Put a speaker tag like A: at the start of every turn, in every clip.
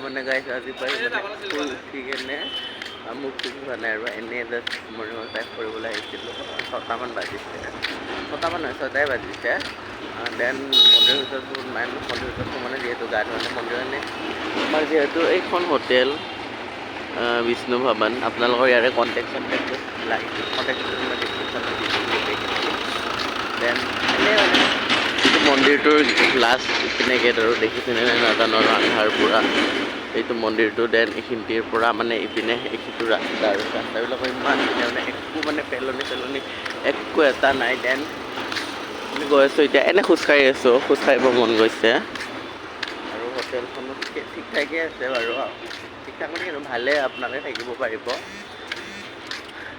A: মানে গাইছ আজি পাই মানে ফুল উঠি কেনে মোক ঠিক হোৱা নাই আৰু এনেই জাষ্ট মৰ্ণিং ৱাক টাইপ কৰিবলৈ আহিছিলোঁ 6টামান বাজিছে 6টামান নহয় 6টাই বাজিছে দেন মন্দিৰৰ ভিতৰত বহুত মাইন মন্দিৰৰ ভিতৰত সোমানে যিহেতু গা ধোৱা মন্দিৰ মানে আমাৰ যিহেতু এইখন হোটেল বিষ্ণু ভৱন আপোনালোকৰ ইয়াৰে কণ্টেক্ট দেন এনেই মানে মন্দিৰটোৰ গ্লাছ ইপিনে গেট আৰু দেখিছেনে নাজানো আৰু আন্ধাৰ পূৰা এইটো মন্দিৰটো দেন এইখিনিৰ পৰা মানে ইপিনে এইটো ৰাস্তা আৰু ৰাস্তাবিলাকৰ ইমান ধুনীয়া মানে একো মানে পেলনি একো এটা নাই দেন আমি গৈ আছোঁ এতিয়া এনে খোজকাঢ়ি আছোঁ খোজকাঢ়িব মন গৈছে আৰু হোটেলখনো ঠিক ঠাকেই আছে বাৰু ঠিক ঠাক মানে ভালেই আপোনালোকে থাকিব পাৰিব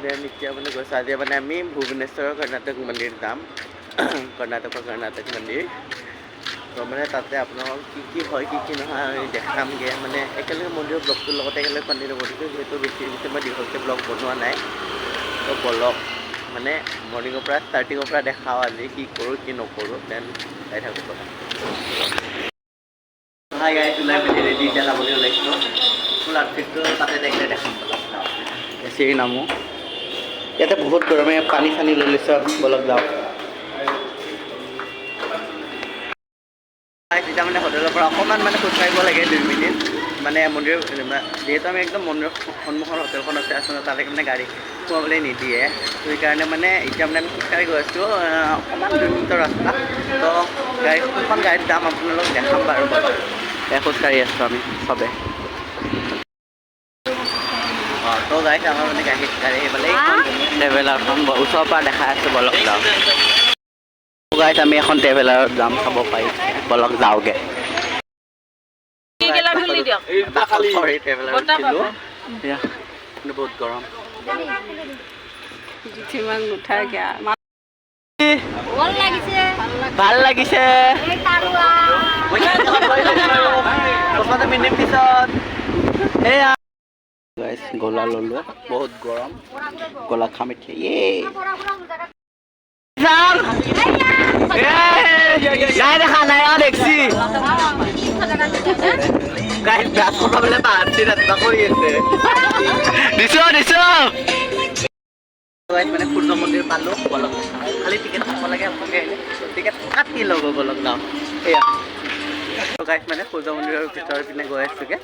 A: দেন এতিয়া মানে গৈছোঁ আজি মানে আমি ভুৱনেশ্বৰৰ কৰ্ণাটক মন্দিৰ যাম কৰ্ণাটকৰ কৰ্ণাটক মন্দিৰ তো মানে তাতে আপোনালোকক কি হয় কি নহয় দেখামগৈ মানে একেলগে মন্দিৰৰ ব্লগটোৰ লগতে একেলগে কণ্টিনিউ কৰিছোঁ যিহেতু বেছি মই দীঘলকৈ ব্লগ বনোৱা নাই তো বলক মানে মৰ্ণিঙৰ পৰা ষ্টাৰ্টিঙৰ পৰা দেখাওঁ আজি কি কৰোঁ কি নকৰোঁ দেন চাই থাকোঁ কথা হাই গাইছ ওলাই মেলি ৰেডি এতিয়া যাবলৈ ওলাইছোঁ ফুল আউটফিটটো তাতে দেখিলে দেখাম চিৰি নামো ইয়াতে বহুত গৰমে পানী চানী লৈ লৈছোঁ বলক যাওঁ তেতিয়া মানে হোটেলৰ পৰা অকণমান মানে খোজকাঢ়িব লাগে 2 মিনিট মানে মন্দিৰ যিহেতু আমি একদম মন্দিৰৰ সন্মুখৰ হোটেলখন আছে আচলতে তালৈকে মানে গাড়ী সোমাবলৈ নিদিয়ে সেইকাৰণে মানে এতিয়া মানে আমি খোজকাঢ়ি গৈ আছোঁ অকণমান 2 মিনিটৰ ৰাস্তা তো কোনখন গাড়ীত যাম আপোনালোকক দেখাম বাৰু খোজকাঢ়ি আছোঁ আমি চবে তো গাড়ীত আমাৰ মানে গাড়ী আহিবলৈ ট্ৰেভেলাৰখন ওচৰৰ পৰা দেখাই আছোঁ বলক যাওঁ গাইছ আমি এখন ট্ৰেভেলাৰত যাম চাব পাৰি বলক যাওঁগে বহুত গৰম ভাল লাগিছে পিছত গলা ললো বহুত গৰম গলা খাম এতিয়া গাই দেখা নাই দেখছি গাই গাছ কটাবলে বাহাতি ৰাস্তা কৰি আছে দিছো মানে সূৰ্য মন্দিৰ পালো বলক খালি টিকেট খাব লাগে আপোনালোকে টিকেট কাটি ল'ব বলক যাওঁ সেয়া গাইছ মানে সূৰ্য মন্দিৰৰ ভিতৰৰ পিনে গৈ আছোঁগৈ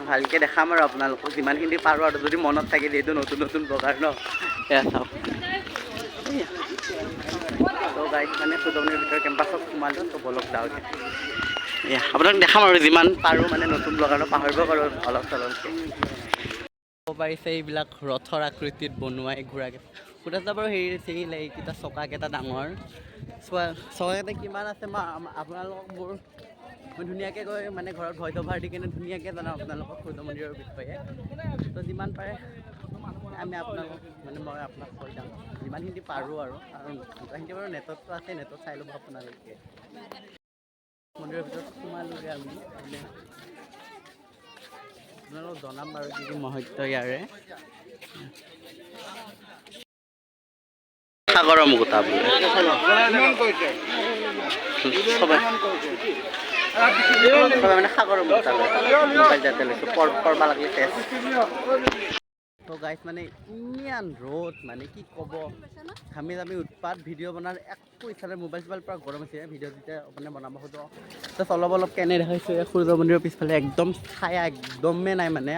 A: ভালকৈ দেখাম আৰু আপোনালোকক যিমানখিনি পাৰোঁ আৰু যদি মনত থাকে যিহেতু নতুন প্ৰকাৰ ন সেয়া চাওক তো গাইছ মানে সূৰ্য মন্দিৰৰ ভিতৰৰ কেম্পাছত সোমালোঁ তো বলক যাওঁগে আপোনাক দেখাম আৰু যিমান পাৰোঁ মানে নতুন ব্লগাৰটো পাহৰিব পাৰোঁ অলপ চলপকৈ ক'ব পাৰিছে এইবিলাক ৰথৰ আকৃতিত বনোৱা এই ঘোঁৰাকেইটা ঘোঁৰাকেইটা বাৰু হেৰি ছিঙিলে এইকেইটা চকাকেইটা ডাঙৰ চকাকেইটা কিমান আছে মই আপোনালোকক মই ধুনীয়াকৈ গৈ মানে ঘৰত ভইচ অভাৰ দি কিনে ধুনীয়াকৈ জনাওঁ আপোনালোকক সূৰ্য মন্দিৰৰ বিষয়ে তো যিমান পাৰে আমি আপোনালোকক মানে মই আপোনাক কৈ যাম যিমানখিনি পাৰোঁ আৰু সেইখিনি বাৰু নেটতটো আছে নেটত চাই ল'ব আপোনালোকে মন্দিৰৰ ভিতৰত সোমালোগৈ আমি আপোনালোকক জনাম বাৰু কি মহত্ব ইয়াৰে সাগৰৰ মুকুতা মানে সাগৰৰ মুকুতা মোবাইল যাতে লৈছোঁ কৰিব লাগিলে টেষ্ট তো গাইছ মানে ইমান ৰ'দ মানে কি ক'ব ঘামি উৎপাত ভিডিঅ' বনাৰ একো ইচ্ছা নাই মোবাইল চোবাইল পৰা গৰম হৈছে ভিডিঅ' যেতিয়া মানে বনাব খোজোঁ জাষ্ট অলপ কেনে দেখাইছোঁ সূৰ্য মন্দিৰৰ পিছফালে একদম ছায়া একদমেই নাই মানে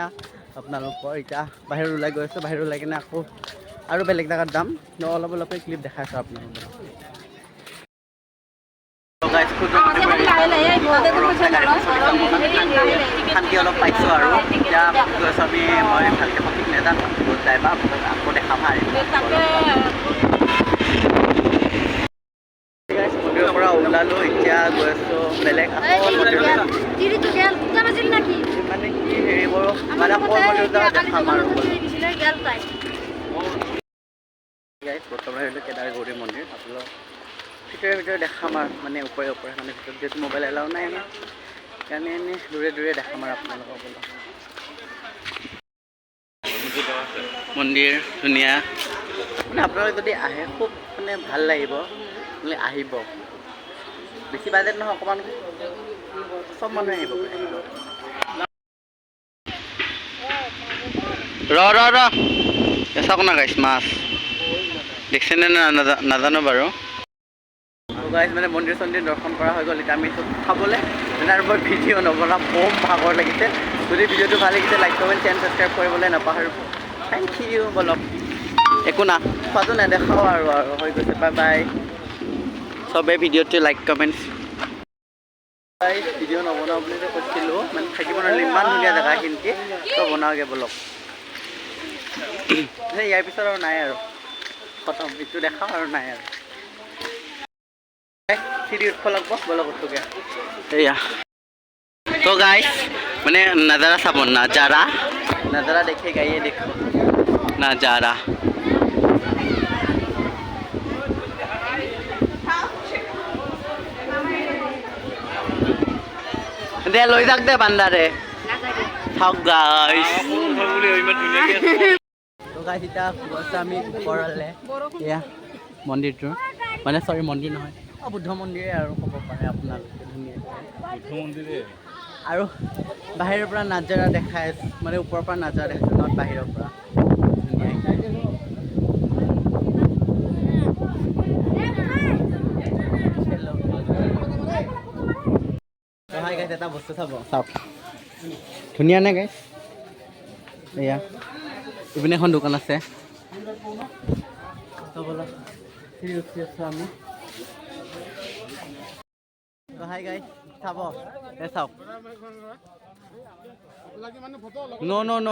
A: আপোনালোকৰ এতিয়া বাহিৰত ওলাই গৈ আছোঁ বাহিৰত ওলাই কিনে আকৌ আৰু বেলেগ জেগাত যাম অলপকৈ ক্লিপ দেখাইছোঁ আপোনালোকক শান্তি অলপ পাইছোঁ আৰু এতিয়া আমি মই ভালকৈ সঠিক নেজানো বহুত যাই বা আকৌ দেখাম মন্দিৰৰ পৰা ওলালোঁ এতিয়া গৈ আছোঁ বেলেগ মানে কি হেৰি কৰোঁ মানে আকৌ মন্দিৰ দেখাম আৰু বৰ্তমান সেইটো কেদাৰগৌৰী মন্দিৰ আপোনালোক ভিতৰে দেখাম আৰু মানে ওপৰে মানে ভিতৰত যিহেতু মোবাইল এলাও নাই সেইকাৰণে এনেই দূৰে দেখাম আৰু আপোনালোকক মন্দিৰ ধুনীয়া মানে আপোনালোকে যদি আহে খুব মানে ভাল লাগিব আহিব বেছি বাজেট নহয় অকণমান চব মানুহে আহিব পাৰে
B: ৰ চাওক না গাইছ মাছ দেখছেনে নাজানো বাৰু
A: গাইছ মানে মন্দিৰ চন্দিৰ দৰ্শন কৰা হৈ গ'ল এতিয়া আমি খাবলৈ তাৰ পৰা ভিডিঅ' নবনাম বম ভাগৰ লাগিছে যদি ভিডিঅ'টো ভাল লাগিছে লাইক কমেণ্ট চেনেল ছাবস্ক্ৰাইব কৰিবলৈ নাপাহৰিব থেংক ইউ বলক একো না খোৱাটো নেদেখাওঁ আৰু হৈ গৈছে বাই বাই চবে ভিডিঅ'টো লাইক কমেণ্ট ভিডিঅ' নবনাওঁ বুলি যে কৈছিলোঁ মানে থাকিব নোৱাৰিলে ইমান ধুনীয়া জেগাখিনি তো বনাওঁগৈ বলক ইয়াৰ পিছত আৰু নাই আৰু খতম ইটো দেখাওঁ আৰু নাই আৰু চিৰি উঠিব লাগিব বলক উঠোগে এয়া তো গাইছ মানে নাজাৰা চাব নাজাৰা দেখে গাইয়ে দেখো নাজাৰা দে লৈ যাক দে বান্দাৰে চাওক গাইছ তো গাইছ এতিয়া গৈছোঁ আমি ওপৰলৈ এয়া মন্দিৰটো মানে চৰি মন্দিৰ নহয় বুদ্ধ মন্দিৰে আৰু ক'ব পাৰে আপোনালোকে ধুনীয়াকৈ বুদ্ধ মন্দিৰে আৰু বাহিৰৰ পৰা নাজাৰা দেখাই মানে ওপৰৰ পৰা নাজাৰা দেখাইছোঁ নট বাহিৰৰ পৰা হাই গাইছ এটা বস্তু চাব চাওক ধুনীয়া নে গাইছ এয়া ইপিনে এখন দোকান আছে উঠি আছোঁ আমি হাই গাইছ চাব এই চাওক ন